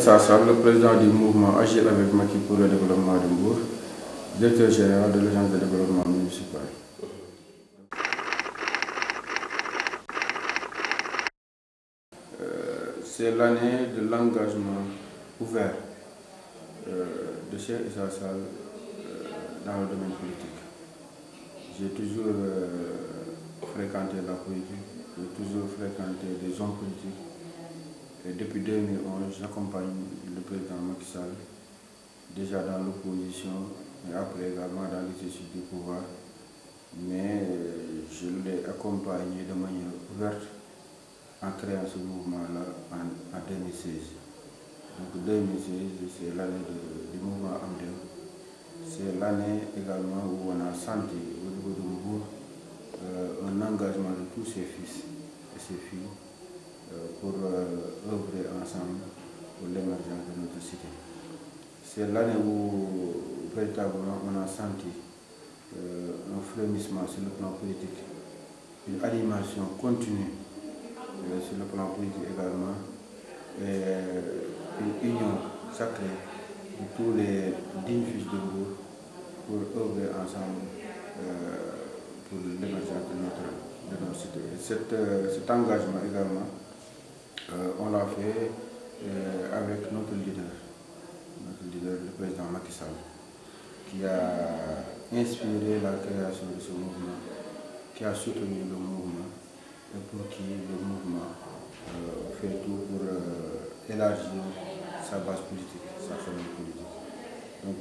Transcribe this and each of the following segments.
Issa Sall, le président du mouvement Agir avec Macky pour le développement de Mbour, directeur général de l'agence de développement municipal. C'est l'année de l'engagement ouvert de Cheikh Issa Sall dans le domaine politique. J'ai toujours fréquenté la politique, j'ai toujours fréquenté des hommes politiques. Et depuis 2011, j'accompagne le président Macky Sall, déjà dans l'opposition, et après également dans l'exercice du pouvoir. Mais je l'ai accompagné de manière ouverte en créant ce mouvement-là en 2016. Donc 2016, c'est l'année du mouvement Amdem. C'est l'année également où on a senti au niveau de Mbour un engagement de tous ses fils et ses filles pour œuvrer ensemble pour l'émergence de notre cité. C'est l'année où véritablement on a senti un frémissement sur le plan politique, une animation continue sur le plan politique également, et une union sacrée de tous les dignes fils de Mbour pour œuvrer ensemble pour l'émergence de notre cité. Cet engagement également, on l'a fait avec notre leader, le président Macky Sall, qui a inspiré la création de ce mouvement, qui a soutenu le mouvement et pour qui le mouvement fait tout pour élargir sa base politique, sa famille politique. Donc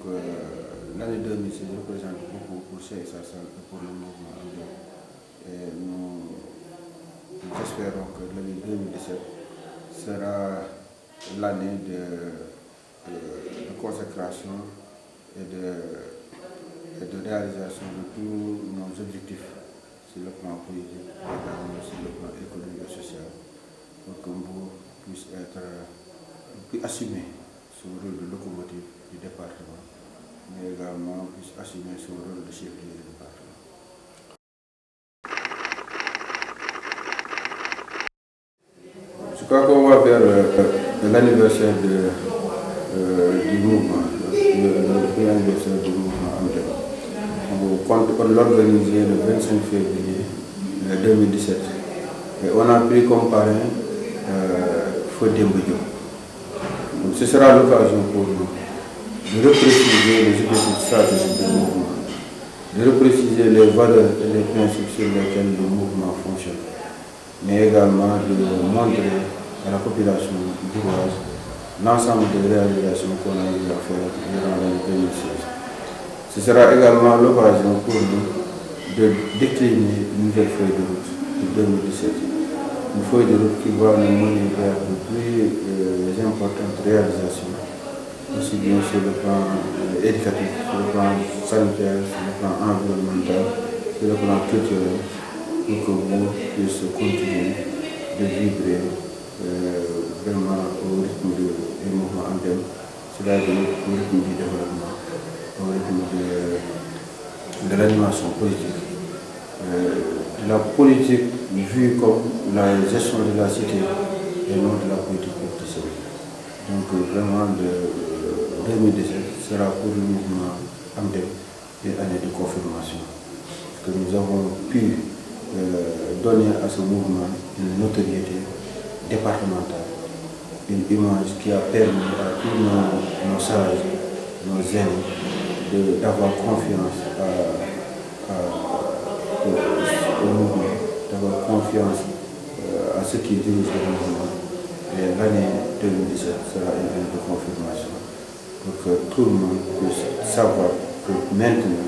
l'année 2016 représente beaucoup pour Cheikh Issa Sall et pour le mouvement. Et nous espérons que l'année 2017 sera l'année de consécration et de réalisation de tous nos objectifs sur le plan politique, également sur le plan économique et social, pour que Mbour puisse assumer son rôle de locomotive du département, mais également puisse assumer son rôle de chef du département. Je crois qu'on va faire l'anniversaire du mouvement, le premier anniversaire du mouvement Amdem. On compte l'organiser le 25 février 2017. Et on a pris comme parrain Fodé Mbodjo. Donc ce sera l'occasion pour nous de repréciser les objectifs stratégiques du mouvement, de repréciser les valeurs et les principes sur lesquels le mouvement fonctionne, mais également de montrer à la population bourgeoise l'ensemble des réalisations qu'on a eu à faire durant l'année 2016. Ce sera également l'occasion pour nous de décliner une nouvelle feuille de route de 2017. Une feuille de route qui va nous mener vers de plus importantes réalisations, aussi bien sur le plan éducatif, sur le plan sanitaire, sur le plan environnemental, sur le plan culturel, pour que Mbour puisse continuer de vibrer vraiment au rythme du mouvement Amdem, c'est-à-dire au rythme du développement, au rythme de l'animation politique. La politique vue comme la gestion de la cité et non de la politique politicienne. Donc vraiment, 2017 sera pour le mouvement Amdem une année de confirmation. Que nous avons pu donner à ce mouvement une notoriété départementale, une image qui a permis à tous nos sages, nos aînés, d'avoir confiance au mouvement, d'avoir confiance à ceux qui dirigent le mouvement. Et l'année 2017 sera une année de confirmation pour que tout le monde puisse savoir que maintenant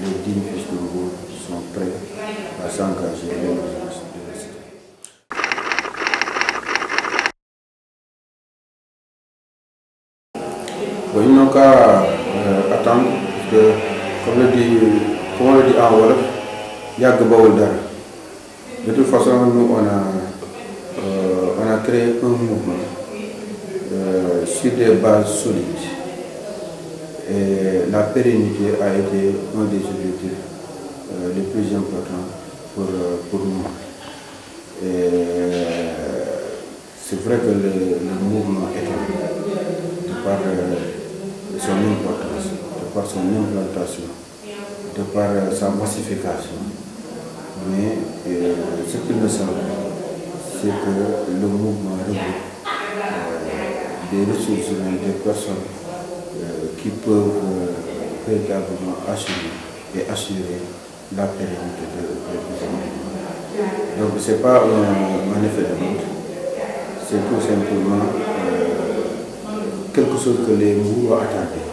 les dignes fils de Mbour sont prêts à s'engager dans l'émergence de la cité. Bon, ils n'ont qu'à attendre, parce que comme on le dit en Wolof, yàgg bawul dara. De toute façon, nous on a créé un mouvement sur des bases solides. Et la pérennité a été un des objectifs les plus importants pour nous. Et c'est vrai que le mouvement est par son importance, de par son implantation, de par sa massification. Mais ce qu'il ne savent pas, c'est que le mouvement regroupe des ressources humaines, des personnes qui peuvent véritablement assurer la pérennité de ce mouvement. Donc ce n'est pas un effet de mode, c'est tout simplement quelque chose que les Mourois attendaient.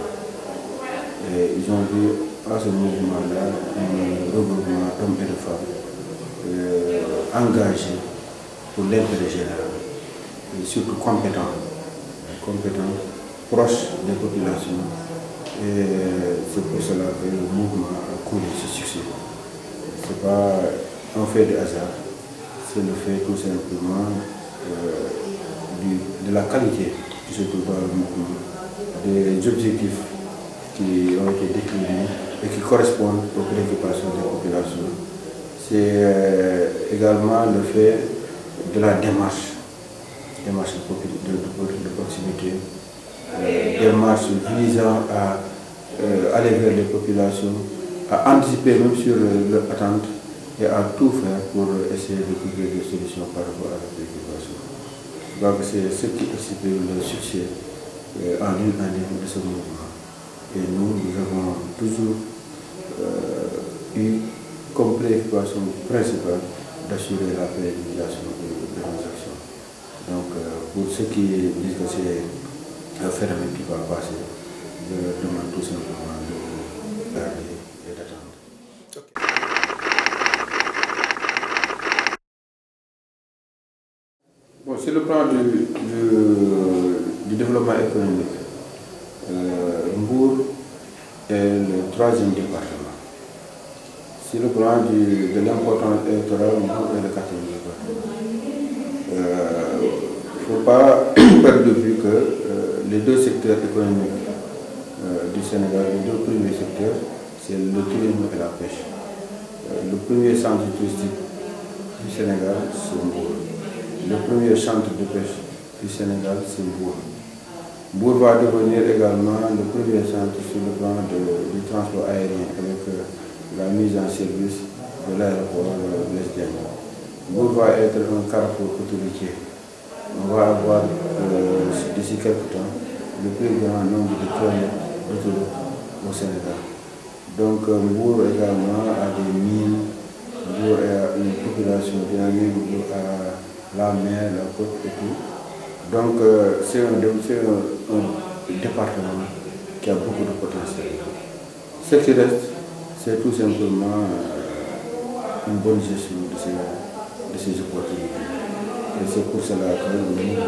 Et ils ont vu à ce mouvement-là un regroupement d'hommes et de femmes engagés pour l'intérêt général, et surtout compétents, proches des populations. Et c'est pour cela que le mouvement a connu ce succès. Ce n'est pas un fait de hasard, c'est le fait tout simplement de la qualité qui se trouve dans le mouvement, des objectifs qui ont été déclinés et qui correspondent aux préoccupations des populations. C'est également le fait de la démarche de proximité, démarche visant à aller vers les populations, à anticiper même sur leurs attentes et à tout faire pour essayer de trouver des solutions par rapport à la préoccupation. Donc c'est ce qui explique le succès en une année de ce mouvement. Et nous avons toujours eu comme préoccupation principale d'assurer la pérennisation de nos actions. Donc pour ceux qui disent que c'est un phénomène qui va passer, je leur demande tout simplement de garder et d'attendre. Bon, sur le plan du développement économique, Mbour est le 3e département. Sur le plan de l'importance électorale, Mbour est le 4e département. Il ne faut pas perdre de vue que les deux secteurs économiques du Sénégal, les deux premiers secteurs, c'est le tourisme et la pêche. Le premier centre touristique du Sénégal, c'est Mbour. Le premier centre de pêche du Sénégal, c'est Mbour. Mbour va devenir également le premier centre sur le plan du transport aérien avec la mise en service de l'aéroport Blaise Diagne. Mbour va être un carrefour autoroutier. On va avoir d'ici quelques temps le plus grand nombre de kilomètres d'autoroutes au Sénégal. Donc Mbour également a des mines, Mbour a une population dynamique, Mbour a la mer, la côte et tout. Donc c'est un département qui a beaucoup de potentiel. Ce qui reste, c'est tout simplement une bonne gestion de ces opportunités. Et c'est pour cela que nous,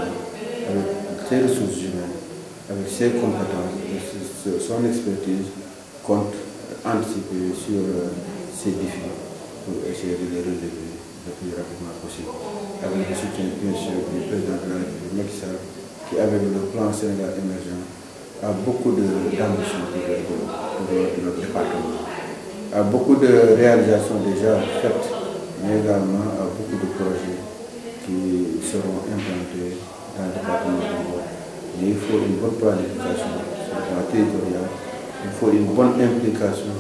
avec ses ressources humaines, avec ses compétences, son expertise, compte anticiper sur ces défis pour essayer de les relever le plus rapidement possible. Avec le soutien bien sûr du président de la République, Macky Sall, qui avec le plan Sénégal émergent a beaucoup d'ambition pour notre département, a beaucoup de réalisations déjà faites, mais également a beaucoup de projets qui seront implantés dans le département de Mbour. Mais il faut une bonne planification sur le plan territorial, il faut une bonne implication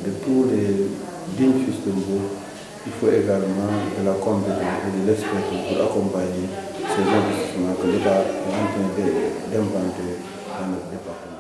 de tous les dignes fils de Mbour. Il faut également de la compétence et de l'expertise pour accompagner ces investissements que l'État est en train d'implanter dans notre département.